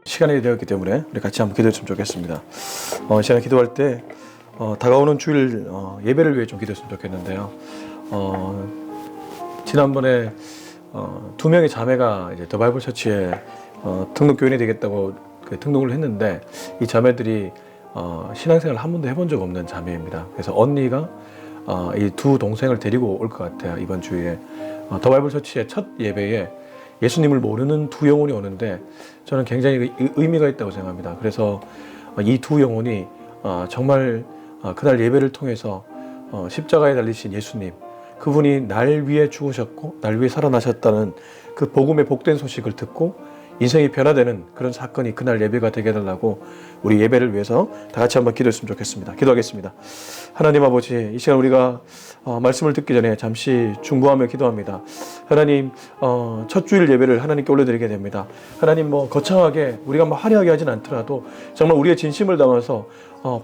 시간이 되었기 때문에 우리 같이 한번 기도했으면 좋겠습니다. 시간에 기도할 때 다가오는 주일 예배를 위해 좀 기도했으면 좋겠는데요. 지난번에 두 명의 자매가 이제 더 바이블 처치에 등록 교인이 되겠다고 등록을 했는데, 이 자매들이 신앙생활을 한 번도 해본 적 없는 자매입니다. 그래서 언니가 이 두 동생을 데리고 올 것 같아요. 이번 주에 더 바이블 처치의 첫 예배에 예수님을 모르는 두 영혼이 오는데, 저는 굉장히 의미가 있다고 생각합니다. 그래서 이 두 영혼이 정말 그날 예배를 통해서 십자가에 달리신 예수님, 그분이 날 위해 죽으셨고 날 위해 살아나셨다는 그 복음의 복된 소식을 듣고 인생이 변화되는 그런 사건이 그날 예배가 되게 해달라고 우리 예배를 위해서 다 같이 한번 기도했으면 좋겠습니다. 기도하겠습니다. 하나님 아버지, 이 시간 우리가 말씀을 듣기 전에 잠시 중보하며 기도합니다. 하나님, 첫 주일 예배를 하나님께 올려드리게 됩니다. 하나님, 거창하게 우리가 화려하게 하진 않더라도 정말 우리의 진심을 담아서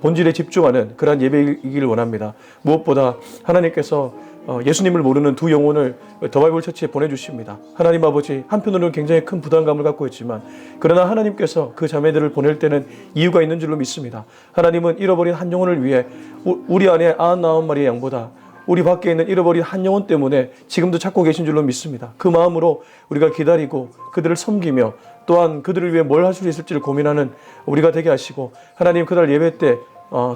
본질에 집중하는 그러한 예배이기를 원합니다. 무엇보다 하나님께서 예수님을 모르는 두 영혼을 더 바이블 처치에 보내주십니다. 하나님 아버지, 한편으로는 굉장히 큰 부담감을 갖고 있지만, 그러나 하나님께서 그 자매들을 보낼 때는 이유가 있는 줄로 믿습니다. 하나님은 잃어버린 한 영혼을 위해 우리 안에 99마리의 양보다 우리 밖에 있는 잃어버린 한 영혼 때문에 지금도 찾고 계신 줄로 믿습니다. 그 마음으로 우리가 기다리고 그들을 섬기며 또한 그들을 위해 뭘 할 수 있을지를 고민하는 우리가 되게 하시고, 하나님 그날 예배 때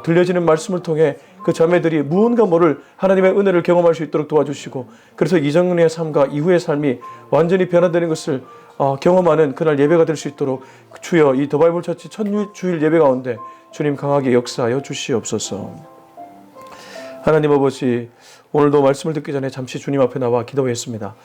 들려지는 말씀을 통해 그 자매들이 무언가 모를 하나님의 은혜를 경험할 수 있도록 도와주시고, 그래서 이전의 삶과 이후의 삶이 완전히 변화되는 것을 경험하는 그날 예배가 될 수 있도록 주여, 이 더 바이블 처치 첫 주일 예배 가운데 주님 강하게 역사하여 주시옵소서. 하나님 아버지, 오늘도 말씀을 듣기 전에 잠시 주님 앞에 나와 기도했습니다.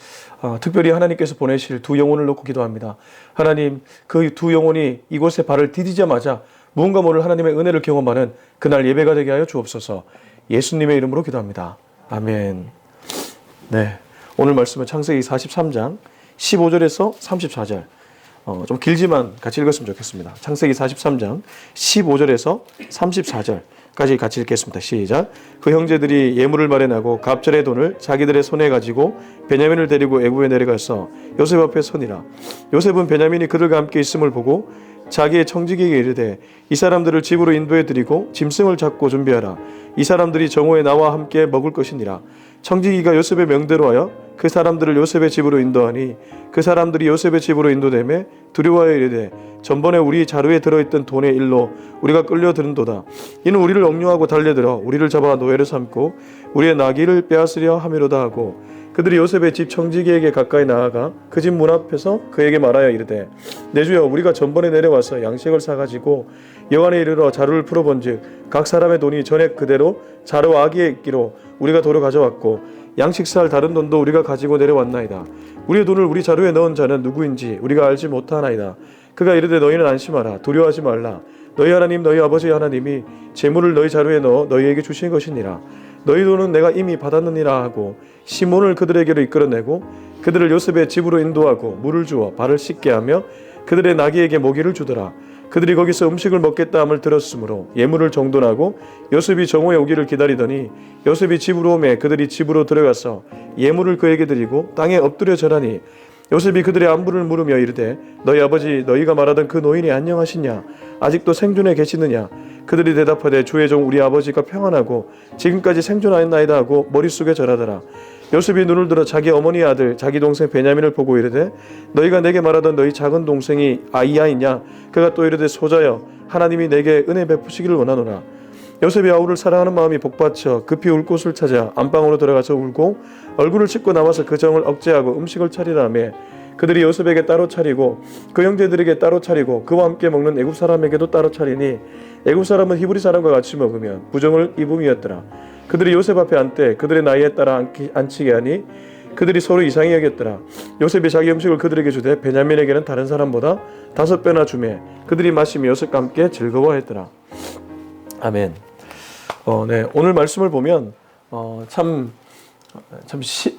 특별히 하나님께서 보내실 두 영혼을 놓고 기도합니다. 하나님, 그 두 영혼이 이곳에 발을 디디자마자 무언가 모를 하나님의 은혜를 경험하는 그날 예배가 되게 하여 주옵소서. 예수님의 이름으로 기도합니다. 아멘. 네, 오늘 말씀은 창세기 43장 15절에서 34절. 좀 길지만 같이 읽었으면 좋겠습니다. 창세기 43장 15절에서 34절까지 같이 읽겠습니다. 시작. 그 형제들이 예물을 마련하고 갑절의 돈을 자기들의 손에 가지고 베냐민을 데리고 애굽에 내려가서 요셉 앞에 서니라. 요셉은 베냐민이 그들과 함께 있음을 보고 자기의 청지기에게 이르되, 이 사람들을 집으로 인도해 드리고 짐승을 잡고 준비하라. 이 사람들이 정오에 나와 함께 먹을 것이니라. 청지기가 요셉의 명대로 하여 그 사람들을 요셉의 집으로 인도하니, 그 사람들이 요셉의 집으로 인도되매 두려워하여 이르되, 전번에 우리 자루에 들어있던 돈의 일로 우리가 끌려드는도다. 이는 우리를 억류하고 달려들어 우리를 잡아 노예로 삼고 우리의 나귀를 빼앗으려 함이로다 하고, 그들이 요셉의 집 청지기에게 가까이 나아가 그 집 문 앞에서 그에게 말하여 이르되, 내 주여, 우리가 전번에 내려와서 양식을 사가지고 여관에 이르러 자루를 풀어본즉 각 사람의 돈이 전에 그대로 자루 아기에 있기로 우리가 도로 가져왔고 양식 살 다른 돈도 우리가 가지고 내려왔나이다. 우리의 돈을 우리 자루에 넣은 자는 누구인지 우리가 알지 못하나이다. 그가 이르되, 너희는 안심하라. 두려워하지 말라. 너희 하나님, 너희 아버지 하나님이 재물을 너희 자루에 넣어 너희에게 주신 것이니라. 너희 돈은 내가 이미 받았느니라 하고 시몬을 그들에게로 이끌어내고 그들을 요셉의 집으로 인도하고 물을 주어 발을 씻게 하며 그들의 나귀에게 모기를 주더라. 그들이 거기서 음식을 먹겠다 함을 들었으므로 예물을 정돈하고 요셉이 정오에 오기를 기다리더니, 요셉이 집으로 오매 그들이 집으로 들어가서 예물을 그에게 드리고 땅에 엎드려 절하니, 요셉이 그들의 안부를 물으며 이르되, 너희 아버지 너희가 말하던 그 노인이 안녕하시냐? 아직도 생존해 계시느냐? 그들이 대답하되, 주의 종 우리 아버지가 평안하고 지금까지 생존하였나이다 하고 머릿속에 절하더라. 요셉이 눈을 들어 자기 어머니의 아들 자기 동생 베냐민을 보고 이르되, 너희가 내게 말하던 너희 작은 동생이 아이야이냐? 그가 또 이르되, 소자여, 하나님이 내게 은혜 베푸시기를 원하노라. 요셉이 아우를 사랑하는 마음이 복받쳐 급히 울 곳을 찾아 안방으로 들어가서 울고 얼굴을 씻고 나와서 그 정을 억제하고 음식을 차리라 하며, 그들이 요셉에게 따로 차리고 그 형제들에게 따로 차리고 그와 함께 먹는 애굽 사람에게도 따로 차리니, 애굽 사람은 히브리 사람과 같이 먹으면 부정을 입음이었더라. 그들이 요셉 앞에 앉되 그들의 나이에 따라 앉히게 하니 그들이 서로 이상히 여겼더라. 요셉이 자기 음식을 그들에게 주되 베냐민에게는 다른 사람보다 5배나 주매 그들이 마시며 요셉과 함께 즐거워했더라. 아멘. 네, 오늘 말씀을 보면 참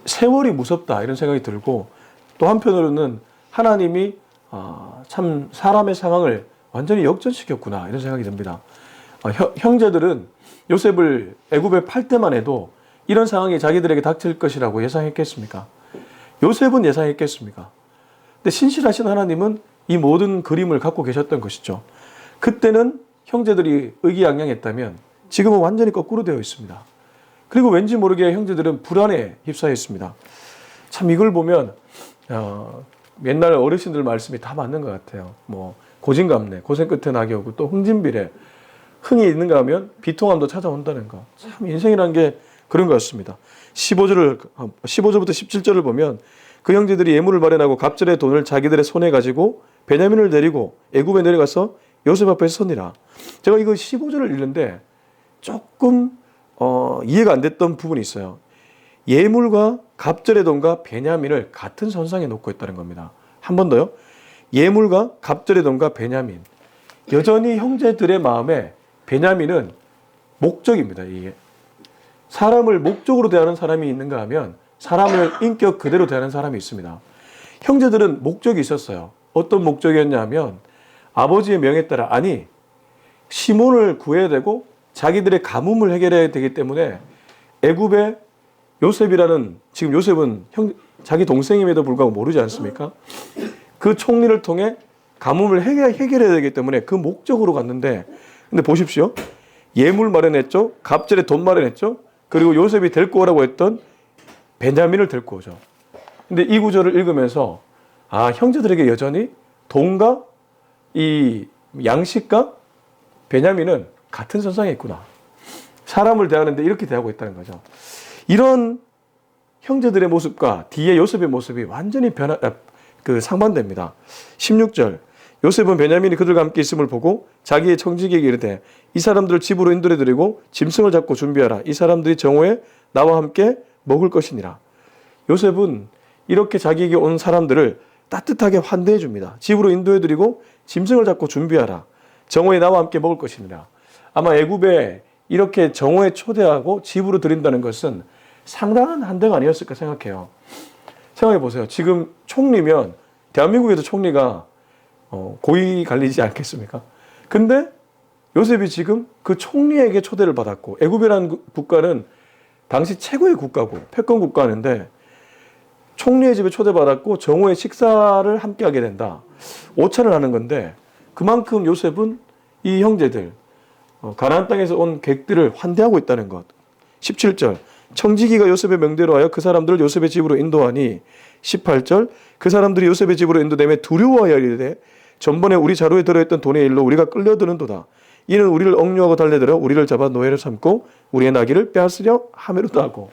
세월이 무섭다 이런 생각이 들고, 또 한편으로는 하나님이 참 사람의 상황을 완전히 역전시켰구나 이런 생각이 듭니다. 형제들은 요셉을 애굽에 팔 때만 해도 이런 상황이 자기들에게 닥칠 것이라고 예상했겠습니까? 요셉은 예상했겠습니까? 근데 신실하신 하나님은 이 모든 그림을 갖고 계셨던 것이죠. 그때는 형제들이 의기양양했다면 지금은 완전히 거꾸로 되어 있습니다. 그리고 왠지 모르게 형제들은 불안에 휩싸여 있습니다. 참 이걸 보면 옛날 어르신들 말씀이 다 맞는 것 같아요. 뭐 고진감래, 고생 끝에 낙이 오고 또 흥진비례, 흥이 있는가 하면 비통함도 찾아온다는 거. 참 인생이란 게 그런 것 같습니다. 15절부터 17절을 보면 그 형제들이 예물을 마련하고 갑절의 돈을 자기들의 손에 가지고 베냐민을 데리고 애굽에 내려가서 요셉 앞에서 서니라. 제가 이거 15절을 읽는데 조금 이해가 안 됐던 부분이 있어요. 예물과 갑절의 돈과 베냐민을 같은 선상에 놓고 있다는 겁니다. 한 번 더요. 예물과 갑절의 돈과 베냐민. 여전히 형제들의 마음에 베냐민은 목적입니다. 이게 사람을 목적으로 대하는 사람이 있는가 하면 사람을 인격 그대로 대하는 사람이 있습니다. 형제들은 목적이 있었어요. 어떤 목적이었냐 하면 아버지의 명에 따라 시몬을 구해야 되고 자기들의 가뭄을 해결해야 되기 때문에 애굽의 요셉이라는, 지금 요셉은 자기 동생임에도 불구하고 모르지 않습니까? 그 총리를 통해 가뭄을 해결해야 되기 때문에 그 목적으로 갔는데, 근데 보십시오. 예물 마련했죠. 갑절에 돈 마련했죠. 그리고 요셉이 데리고 오라고 했던 베냐민을 데리고 오죠. 근데 이 구절을 읽으면서 형제들에게 여전히 돈과 이 양식과 베냐민은 같은 선상에 있구나. 사람을 대하는데 이렇게 대하고 있다는 거죠. 이런 형제들의 모습과 뒤에 요셉의 모습이 완전히 상반됩니다. 16절. 요셉은 베냐민이 그들과 함께 있음을 보고 자기의 청지기에게 이르되 이 사람들을 집으로 인도해 드리고 짐승을 잡고 준비하라. 이 사람들이 정오에 나와 함께 먹을 것이니라. 요셉은 이렇게 자기에게 온 사람들을 따뜻하게 환대해 줍니다. 집으로 인도해 드리고 짐승을 잡고 준비하라. 정오에 나와 함께 먹을 것이니라. 아마 애굽에 이렇게 정오에 초대하고 집으로 드린다는 것은 상당한 환대가 아니었을까 생각해요. 생각해 보세요. 지금 총리면 대한민국에도 총리가 고위 관리지 않겠습니까? 근데 요셉이 지금 그 총리에게 초대를 받았고, 애굽이라는 국가는 당시 최고의 국가고 패권 국가인데 총리의 집에 초대받았고 정오에 식사를 함께 하게 된다. 오찬을 하는 건데 그만큼 요셉은 이 형제들, 가나안 땅에서 온 객들을 환대하고 있다는 것. 17절. 청지기가 요셉의 명대로 하여 그 사람들을 요셉의 집으로 인도하니. 18절. 그 사람들이 요셉의 집으로 인도되며 두려워하여 이르되 전번에 우리 자루에 들어있던 돈의 일로 우리가 끌려드는도다. 이는 우리를 억류하고 달래들어 우리를 잡아 노예를 삼고 우리의 나귀를 빼앗으려 하매로다 하고.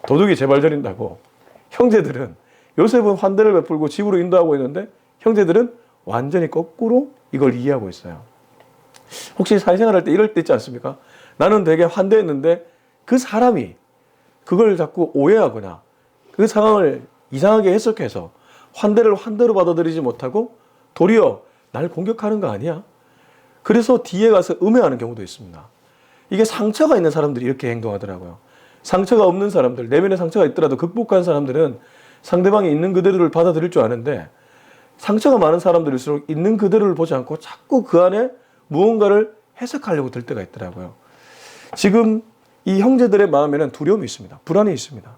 도둑이 재발저린다고. 형제들은, 요셉은 환대를 베풀고 집으로 인도하고 있는데 형제들은 완전히 거꾸로 이걸 이해하고 있어요. 혹시 사회생활 할 때 이럴 때 있지 않습니까? 나는 되게 환대했는데 그 사람이 그걸 자꾸 오해하거나 그 상황을 이상하게 해석해서 환대를 환대로 받아들이지 못하고 도리어 날 공격하는 거 아니야? 그래서 뒤에 가서 음해하는 경우도 있습니다. 이게 상처가 있는 사람들이 이렇게 행동하더라고요. 상처가 없는 사람들, 내면에 상처가 있더라도 극복한 사람들은 상대방이 있는 그대로를 받아들일 줄 아는데, 상처가 많은 사람들일수록 있는 그대로를 보지 않고 자꾸 그 안에 무언가를 해석하려고 들 때가 있더라고요. 지금 이 형제들의 마음에는 두려움이 있습니다. 불안이 있습니다.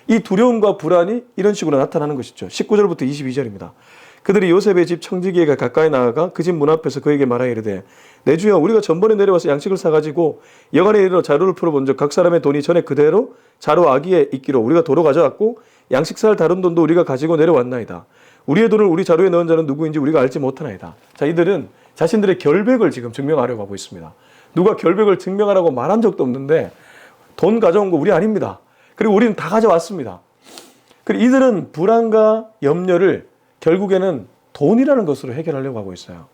이 두려움과 불안이 이런 식으로 나타나는 것이죠. 19절부터 22절입니다. 그들이 요셉의 집 청지기에게 가까이 나아가 그 집 문 앞에서 그에게 말하여 이르되 내 주여, 우리가 전번에 내려와서 양식을 사가지고 여간에 이르러 자루를 풀어본즉 각 사람의 돈이 전에 그대로 자루 아기에 있기로 우리가 도로 가져왔고 양식 살 다른 돈도 우리가 가지고 내려왔나이다. 우리의 돈을 우리 자루에 넣은 자는 누구인지 우리가 알지 못하나이다. 자, 이들은 자신들의 결백을 지금 증명하려고 하고 있습니다. 누가 결백을 증명하라고 말한 적도 없는데 돈 가져온 거 우리 아닙니다. 그리고 우리는 다 가져왔습니다. 그리고 이들은 불안과 염려를 결국에는 돈이라는 것으로 해결하려고 하고 있어요.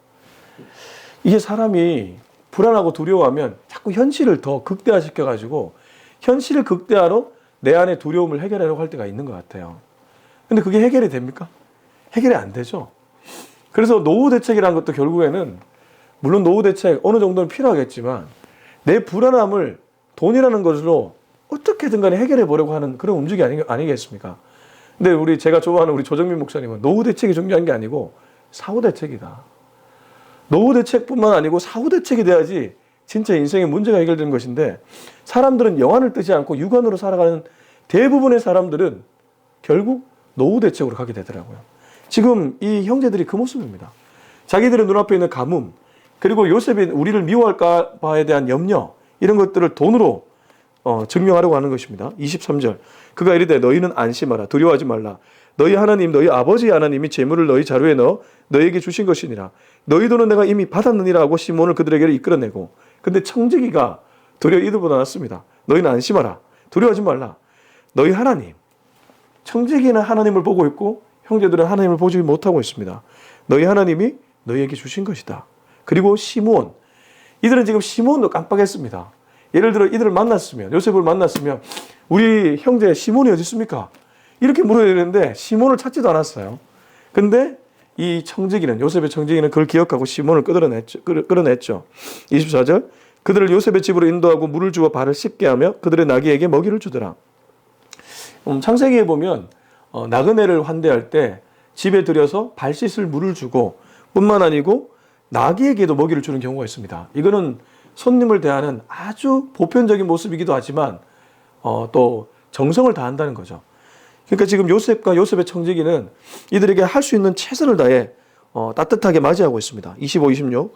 이게 사람이 불안하고 두려워하면 자꾸 현실을 더 극대화시켜가지고 현실을 극대화로 내 안의 두려움을 해결하려고 할 때가 있는 것 같아요. 근데 그게 해결이 됩니까? 해결이 안 되죠. 그래서 노후 대책이라는 것도 결국에는, 물론 노후 대책 어느 정도는 필요하겠지만 내 불안함을 돈이라는 것으로 어떻게든 간에 해결해 보려고 하는 그런 움직임이 아니겠습니까? 근데 제가 좋아하는 우리 조정민 목사님은 노후 대책이 중요한 게 아니고 사후 대책이다. 노후 대책뿐만 아니고 사후 대책이 돼야지 진짜 인생의 문제가 해결되는 것인데, 사람들은 영안을 뜨지 않고 육안으로 살아가는 대부분의 사람들은 결국 노후 대책으로 가게 되더라고요. 지금 이 형제들이 그 모습입니다. 자기들의 눈앞에 있는 가뭄, 그리고 요셉이 우리를 미워할까 봐에 대한 염려, 이런 것들을 돈으로 증명하려고 하는 것입니다. 23절. 그가 이르되 너희는 안심하라. 두려워하지 말라. 너희 하나님, 너희 아버지 하나님이 재물을 너희 자루에 넣어 너희에게 주신 것이니라. 너희 돈은 내가 이미 받았느니라 하고 시몬을 그들에게 이끌어내고. 근데 청지기가 도리어 이들보다 낫습니다. 너희는 안심하라. 두려워하지 말라. 너희 하나님. 청지기는 하나님을 보고 있고 형제들은 하나님을 보지 못하고 있습니다. 너희 하나님이 너희에게 주신 것이다. 그리고 시몬. 이들은 지금 시몬도 깜빡했습니다. 예를 들어 이들을 만났으면, 요셉을 만났으면 우리 형제 시몬이 어디 있습니까? 이렇게 물어야 되는데 시몬을 찾지도 않았어요. 근데 이 청지기는, 요셉의 청지기는 그걸 기억하고 시몬을 끌어냈죠. 24절. 그들을 요셉의 집으로 인도하고 물을 주어 발을 씻게 하며 그들의 나귀에게 먹이를 주더라. 창세기에 보면 나그네를 환대할 때 집에 들여서 발 씻을 물을 주고 뿐만 아니고 나귀에게도 먹이를 주는 경우가 있습니다. 이거는 손님을 대하는 아주 보편적인 모습이기도 하지만 또 정성을 다한다는 거죠. 그러니까 지금 요셉과 요셉의 청지기는 이들에게 할 수 있는 최선을 다해 따뜻하게 맞이하고 있습니다. 25, 26.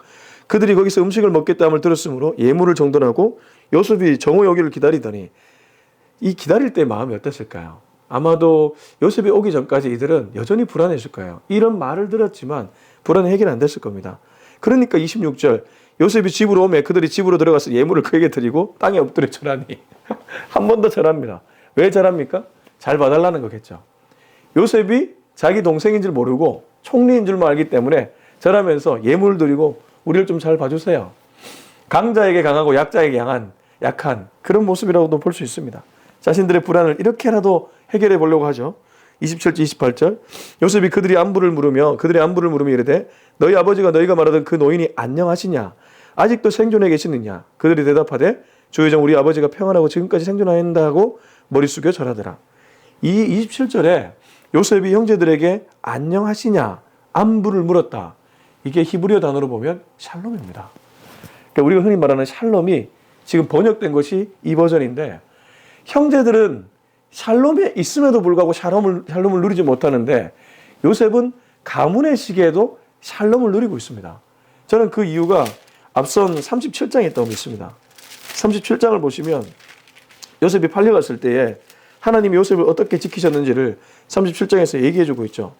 그들이 거기서 음식을 먹겠다함을 들었으므로 예물을 정돈하고 요셉이 정오에 오기를 기다리더니, 이 기다릴 때 마음이 어땠을까요? 아마도 요셉이 오기 전까지 이들은 여전히 불안했을 거예요. 이런 말을 들었지만 불안이 해결 안 됐을 겁니다. 그러니까 26절. 요셉이 집으로 오매 그들이 집으로 들어가서 예물을 그에게 드리고 땅에 엎드려 절하니. 한 번 더 절합니다. 왜 절합니까? 잘 봐달라는 거겠죠. 요셉이 자기 동생인 줄 모르고 총리인 줄만 알기 때문에 절하면서 예물을 드리고 우리를 좀 잘 봐주세요. 강자에게 강하고 약자에게 약한 그런 모습이라고도 볼 수 있습니다. 자신들의 불안을 이렇게라도 해결해 보려고 하죠. 27절, 28절. 요셉이 그들의 안부를 물으며 이르되 너희 아버지가 너희가 말하던 그 노인이 안녕하시냐? 아직도 생존해 계시느냐? 그들이 대답하되 주의정 우리 아버지가 평안하고 지금까지 생존하였다 하고 머리 숙여 절하더라. 이 27절에 요셉이 형제들에게 안녕하시냐? 안부를 물었다. 이게 히브리어 단어로 보면 샬롬입니다. 그러니까 우리가 흔히 말하는 샬롬이 지금 번역된 것이 이 버전인데, 형제들은 샬롬에 있음에도 불구하고 샬롬을 누리지 못하는데 요셉은 가문의 시기에도 샬롬을 누리고 있습니다. 저는 그 이유가 앞선 37장에 있다고 믿습니다. 37장을 보시면 요셉이 팔려갔을 때에 하나님이 요셉을 어떻게 지키셨는지를 37장에서 얘기해주고 있죠.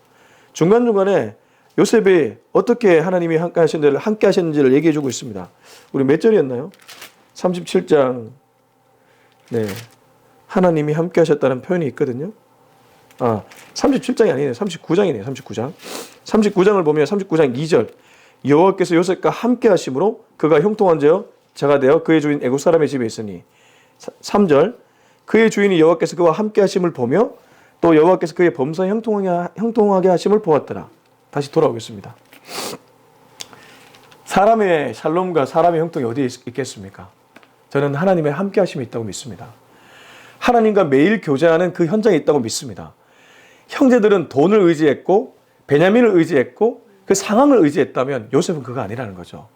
중간중간에 요셉이 어떻게 하나님이 함께 하셨는지를 얘기해주고 있습니다. 우리 몇 절이었나요? 37장. 네. 하나님이 함께 하셨다는 표현이 있거든요. 37장이 아니네요. 39장이네요. 39장. 39장을 보면 39장 2절. 여호와께서 요셉과 함께 하심으로 그가 형통한 자가 되어 그의 주인 애굽 사람의 집에 있으니. 3절. 그의 주인이 여호와께서 그와 함께 하심을 보며 또 여호와께서 그의 범사에 형통하게 하심을 보았더라. 다시 돌아오겠습니다. 사람의 샬롬과 사람의 형통이 어디에 있겠습니까? 저는 하나님의 함께 하심이 있다고 믿습니다. 하나님과 매일 교제하는 그 현장에 있다고 믿습니다. 형제들은 돈을 의지했고 베냐민을 의지했고 그 상황을 의지했다면 요셉은 그거 아니라는 거죠.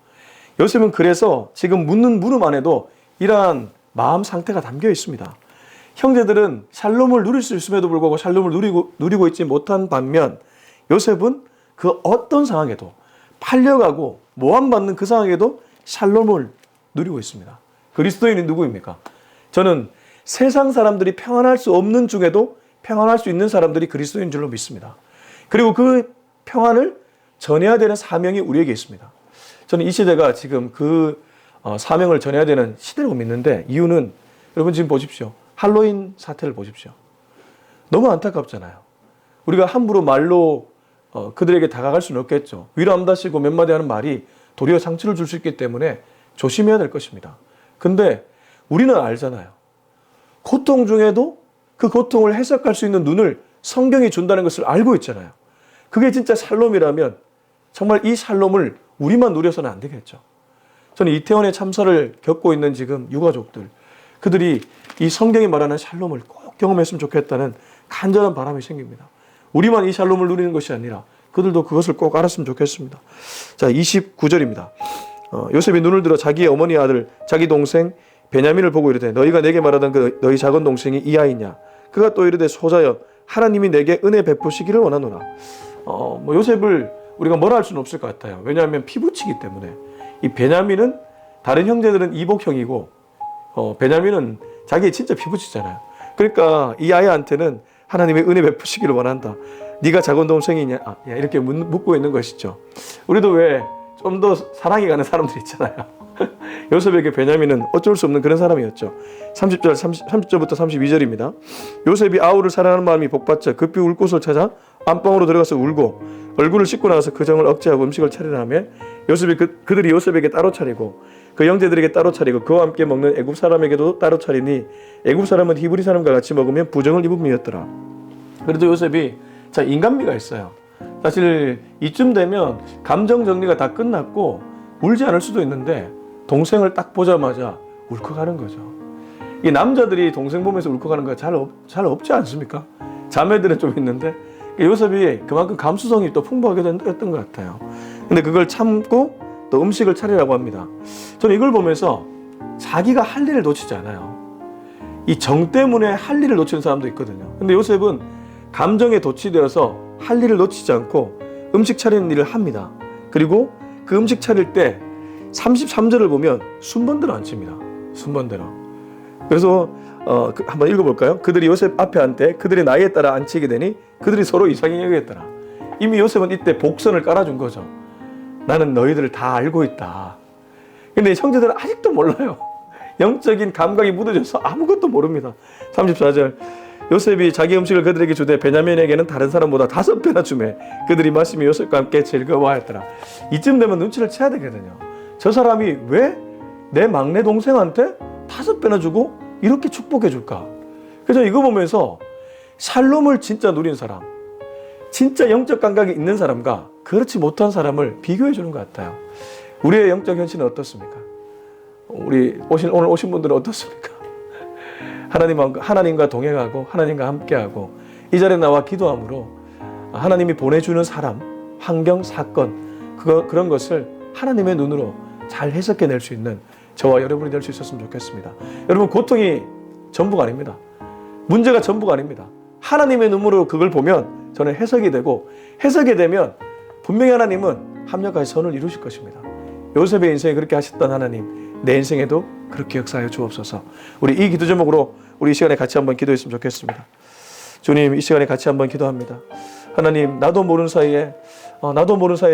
요셉은 그래서 지금 묻는 물음 안에도 이러한 마음 상태가 담겨 있습니다. 형제들은 샬롬을 누릴 수 있음에도 불구하고 샬롬을 누리고 있지 못한 반면 요셉은 그 어떤 상황에도 팔려가고 모함받는 그 상황에도 샬롬을 누리고 있습니다. 그리스도인이 누구입니까? 저는 세상 사람들이 평안할 수 없는 중에도 평안할 수 있는 사람들이 그리스도인 줄로 믿습니다. 그리고 그 평안을 전해야 되는 사명이 우리에게 있습니다. 저는 이 시대가 지금 그 사명을 전해야 되는 시대라고 믿는데, 이유는 여러분 지금 보십시오. 할로윈 사태를 보십시오. 너무 안타깝잖아요. 우리가 함부로 말로 그들에게 다가갈 수는 없겠죠. 위로 암다시고 몇 마디 하는 말이 도리어 상처를 줄 수 있기 때문에 조심해야 될 것입니다. 근데 우리는 알잖아요. 고통 중에도 그 고통을 해석할 수 있는 눈을 성경이 준다는 것을 알고 있잖아요. 그게 진짜 샬롬이라면 정말 이 샬롬을 우리만 누려서는 안 되겠죠. 저는 이태원의 참사를 겪고 있는 지금 유가족들, 그들이 이 성경이 말하는 샬롬을 꼭 경험했으면 좋겠다는 간절한 바람이 생깁니다. 우리만 이 샬롬을 누리는 것이 아니라 그들도 그것을 꼭 알았으면 좋겠습니다. 자, 29절입니다. 요셉이 눈을 들어 자기의 어머니 아들, 자기 동생 베냐민을 보고 이르되 너희가 내게 말하던 그 너희 작은 동생이 이 아이냐? 그가 또 이르되 소자여 하나님이 내게 은혜 베푸시기를 원하노라. 뭐 요셉을 우리가 뭐라 할 수는 없을 것 같아요. 왜냐하면 피부치기 때문에. 이 베냐민은 다른 형제들은 이복형이고 베냐민은 자기 진짜 피부치잖아요. 그러니까 이 아이한테는 하나님의 은혜 베푸시기를 원한다. 네가 작은 동생이냐? 이렇게 묻고 있는 것이죠. 우리도 왜 좀 더 사랑이 가는 사람들 있잖아요. 요셉에게 베냐민은 어쩔 수 없는 그런 사람이었죠. 30절부터 32절입니다. 요셉이 아우를 사랑하는 마음이 복받자 급히 울 곳을 찾아 안방으로 들어가서 울고 얼굴을 씻고 나서 그 정을 억제하고 음식을 차리라 하며 요셉이 그들이 요셉에게 따로 차리고 그 형제들에게 따로 차리고 그와 함께 먹는 애굽 사람에게도 따로 차리니 애굽 사람은 히브리 사람과 같이 먹으면 부정을 입음이었더라. 그래도 요셉이 자 인간미가 있어요. 사실 이쯤 되면 감정 정리가 다 끝났고 울지 않을 수도 있는데 동생을 딱 보자마자 울컥하는 거죠. 이 남자들이 동생 보면서 울컥하는 거 잘 없지 않습니까? 자매들은 좀 있는데 요셉이 그만큼 감수성이 또 풍부하게 됐던 것 같아요. 근데 그걸 참고 또 음식을 차리라고 합니다. 저는 이걸 보면서 자기가 할 일을 놓치지 않아요. 이 정 때문에 할 일을 놓치는 사람도 있거든요. 근데 요셉은 감정에 도취되어서 할 일을 놓치지 않고 음식 차리는 일을 합니다. 그리고 그 음식 차릴 때 33절을 보면 순번대로 안 칩니다. 순번대로. 그래서 한번 읽어볼까요? 그들이 요셉 앞에 앉되 그들의 나이에 따라 앉히게 되니 그들이 서로 이상히 여겼더라. 이미 요셉은 이때 복선을 깔아준 거죠. 나는 너희들을 다 알고 있다. 근데 형제들은 아직도 몰라요. 영적인 감각이 묻어져서 아무것도 모릅니다. 34절 요셉이 자기 음식을 그들에게 주되 베냐민에게는 다른 사람보다 5배나 주매 그들이 마시며 요셉과 함께 즐거워하였더라. 이쯤 되면 눈치를 채야 되거든요. 저 사람이 왜 내 막내 동생한테 5배나 주고 이렇게 축복해 줄까? 그래서 이거 보면서 샬롬을 진짜 누린 사람, 진짜 영적 감각이 있는 사람과 그렇지 못한 사람을 비교해 주는 것 같아요. 우리의 영적 현실은 어떻습니까? 오늘 오신 분들은 어떻습니까? 하나님과 동행하고 하나님과 함께하고 이 자리에 나와 기도함으로 하나님이 보내주는 사람, 환경, 사건 그런 것을 하나님의 눈으로 잘 해석해낼 수 있는 저와 여러분이 될 수 있었으면 좋겠습니다. 여러분 고통이 전부가 아닙니다. 문제가 전부가 아닙니다. 하나님의 눈으로 그걸 보면 저는 해석이 되고 해석이 되면 분명히 하나님은 합력하여 선을 이루실 것입니다. 요셉의 인생에 그렇게 하셨던 하나님 내 인생에도 그렇게 역사하여 주옵소서. 우리 이 기도 제목으로 우리 이 시간에 같이 한번 기도했으면 좋겠습니다. 주님 이 시간에 같이 한번 기도합니다. 하나님 나도 모르는 사이에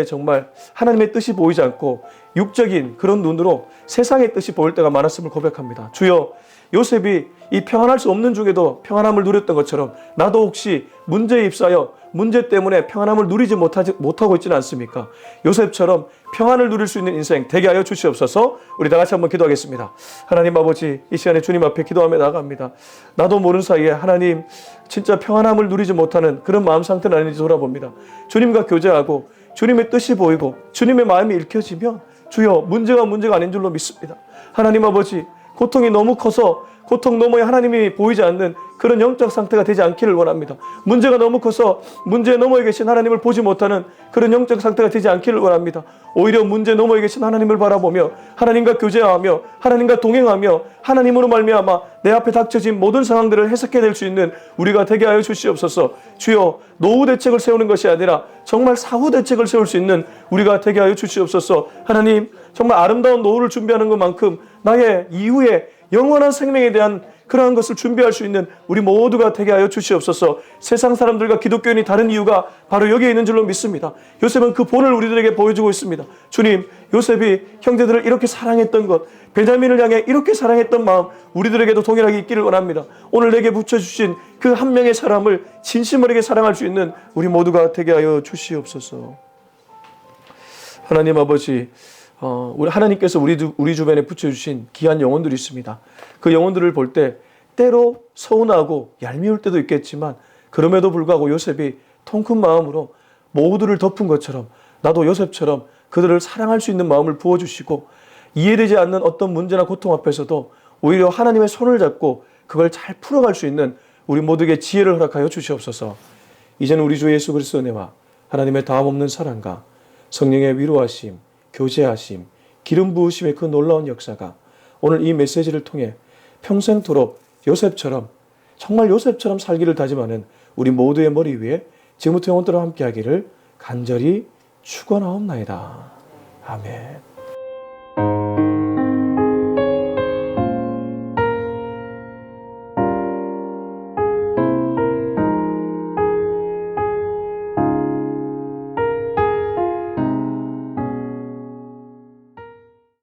정말 하나님의 뜻이 보이지 않고 육적인 그런 눈으로 세상의 뜻이 보일 때가 많았음을 고백합니다. 주여 요셉이 이 평안할 수 없는 중에도 평안함을 누렸던 것처럼 나도 혹시 문제에 입사하여 문제 때문에 평안함을 누리지 못하고 있지는 않습니까? 요셉처럼 평안을 누릴 수 있는 인생 되게 하여 주시옵소서. 우리 다 같이 한번 기도하겠습니다. 하나님 아버지 이 시간에 주님 앞에 기도하며 나아갑니다. 나도 모르는 사이에 하나님 진짜 평안함을 누리지 못하는 그런 마음 상태는 아닌지 돌아봅니다. 주님과 교제하고 주님의 뜻이 보이고 주님의 마음이 읽혀지면 주여 문제가 아닌 줄로 믿습니다. 하나님 아버지 고통이 너무 커서 고통 너머에 하나님이 보이지 않는 그런 영적 상태가 되지 않기를 원합니다. 문제가 너무 커서 문제 너머에 계신 하나님을 보지 못하는 그런 영적 상태가 되지 않기를 원합니다. 오히려 문제 너머에 계신 하나님을 바라보며 하나님과 교제하며 하나님과 동행하며 하나님으로 말미암아 내 앞에 닥쳐진 모든 상황들을 해석해낼 수 있는 우리가 되게 하여 주시옵소서. 주여 노후 대책을 세우는 것이 아니라 정말 사후 대책을 세울 수 있는 우리가 되게 하여 주시옵소서. 하나님 정말 아름다운 노후를 준비하는 것만큼 나의 이후에 영원한 생명에 대한 그러한 것을 준비할 수 있는 우리 모두가 되게 하여 주시옵소서. 세상 사람들과 기독교인이 다른 이유가 바로 여기에 있는 줄로 믿습니다. 요셉은 그 본을 우리들에게 보여주고 있습니다. 주님, 요셉이 형제들을 이렇게 사랑했던 것, 베냐민을 향해 이렇게 사랑했던 마음 우리들에게도 동일하게 있기를 원합니다. 오늘 내게 붙여주신 그 한 명의 사람을 진심으로 사랑할 수 있는 우리 모두가 되게 하여 주시옵소서. 하나님 아버지, 우리 하나님께서 우리 주변에 붙여주신 귀한 영혼들이 있습니다. 그 영혼들을 볼 때 때로 서운하고 얄미울 때도 있겠지만 그럼에도 불구하고 요셉이 통큰 마음으로 모두를 덮은 것처럼 나도 요셉처럼 그들을 사랑할 수 있는 마음을 부어주시고 이해되지 않는 어떤 문제나 고통 앞에서도 오히려 하나님의 손을 잡고 그걸 잘 풀어갈 수 있는 우리 모두에게 지혜를 허락하여 주시옵소서. 이제는 우리 주 예수 그리스도의 은혜와 하나님의 다함없는 사랑과 성령의 위로하심, 교제하심, 기름 부으심의 그 놀라운 역사가 오늘 이 메시지를 통해 평생토록 요셉처럼 정말 요셉처럼 살기를 다짐하는 우리 모두의 머리 위에 지금부터 영원토록 함께 하기를 간절히 축원하옵나이다. 아멘.